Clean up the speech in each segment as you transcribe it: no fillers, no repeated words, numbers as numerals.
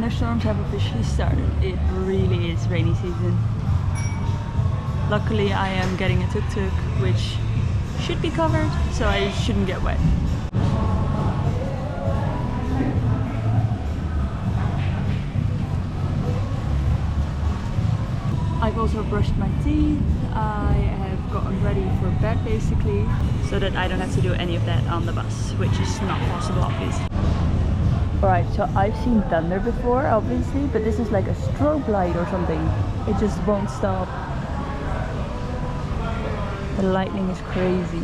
thunderstorms have officially started. It really is rainy season. Luckily I am getting a tuk-tuk which should be covered, so I shouldn't get wet. I've also brushed my teeth. I have gotten ready for bed basically, so that I don't have to do any of that on the bus, which is not possible obviously. Alright, so I've seen thunder before obviously, but this is like a strobe light or something. It just won't stop. The lightning is crazy.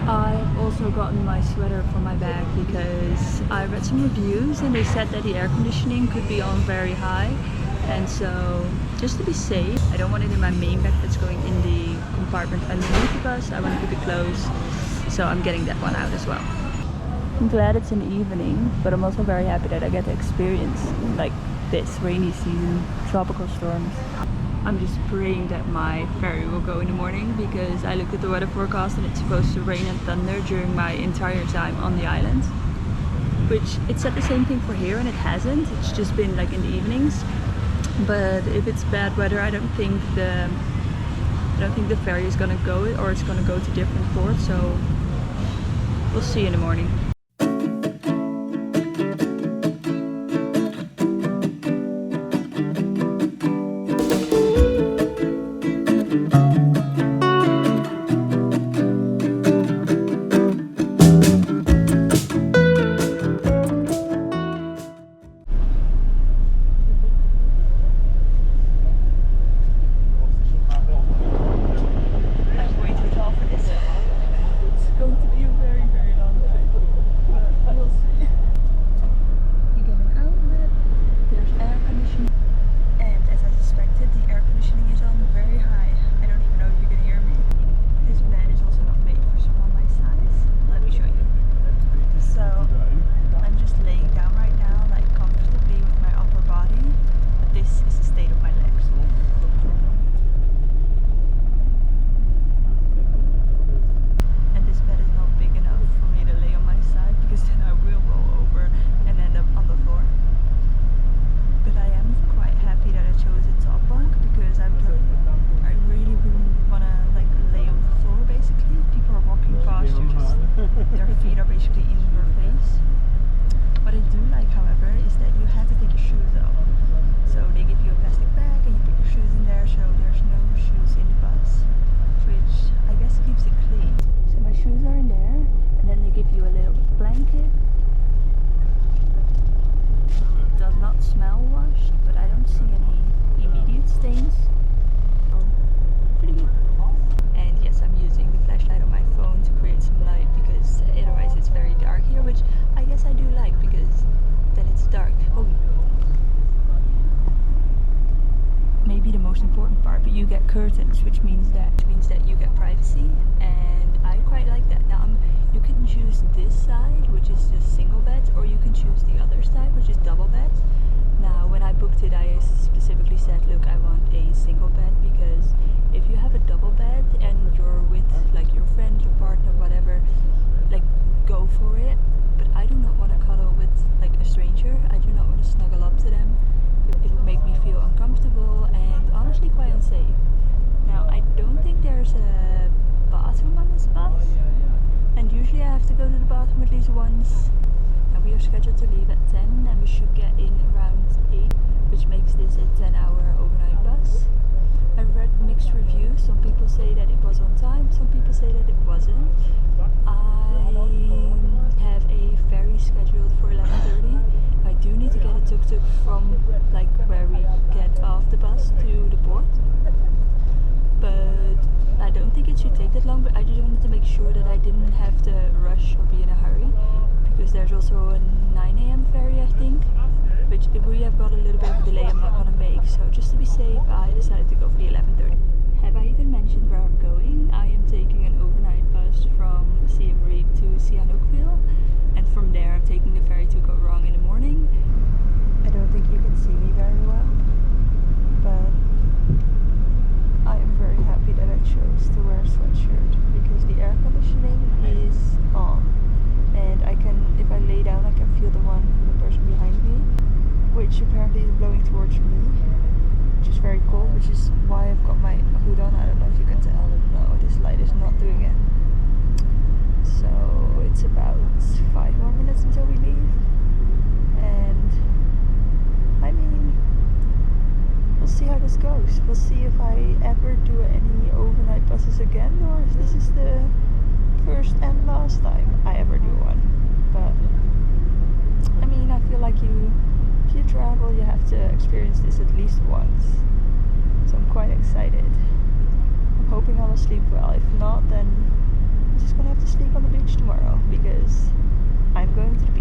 I've also gotten my sweater for my bag because I read some reviews and they said that the air conditioning could be on very high, and so just to be safe, I don't want it in my main bag that's going in the compartment underneath the bus. I want to keep it close, so I'm getting that one out as well. I'm glad it's an evening, but I'm also very happy that I get to experience like this rainy season, tropical storms. I'm just praying that my ferry will go in the morning, because I looked at the weather forecast and it's supposed to rain and thunder during my entire time on the island. Which it said the same thing for here and it hasn't, it's just been like in the evenings. But if it's bad weather, I don't think the ferry is gonna go, or it's gonna go to different ports, so we'll see in the morning. Curtains, which means that you get privacy, and I quite like that. Now you can choose this side, which is just single beds, or you can choose the other side, which is double beds. Now when I booked it, I specifically said, look, I want a single bed, because if you have a double bed and you're with like your friend, your partner, whatever, like go for it, but I do not want to cuddle with like a stranger. I do not want to snuggle up to them. It would make me feel uncomfortable and honestly quite unsafe. Now, I don't think there's a bathroom on this bus, and usually I have to go to the bathroom at least once. And we are scheduled to leave at 10, and we should get in around 8, which makes this a 10-hour overnight bus. I've read mixed reviews. Some people say that it was on time, some people say that it wasn't. I have a ferry scheduled for 11:30. I do need to get a tuk-tuk from like where we get off the bus to the port. But I don't think it should take that long, but I just wanted to make sure that I didn't have to rush or be in a hurry, because there's also a 9 AM ferry, I think, which if we have got a little bit of a delay I'm not going to make, so just to be safe I decided to go for the 11:30. Have I even mentioned where I'm going? I am taking an overnight bus from Siem to Sihanoukville, and from there I'm taking the ferry to Go Wrong in the morning. I don't think you can see me very well, but I am very happy that I chose to wear a sweatshirt, because the air conditioning is on, and I can, if I lay down, I can feel the goes. We'll see if I ever do any overnight buses again, or if this is the first and last time I ever do one. But I mean, I feel like if you travel, you have to experience this at least once. So I'm quite excited. I'm hoping I will sleep well. If not, then I'm just gonna have to sleep on the beach tomorrow, because I'm going to the beach.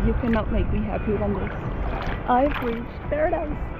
You cannot make me happier than this. I've reached paradise.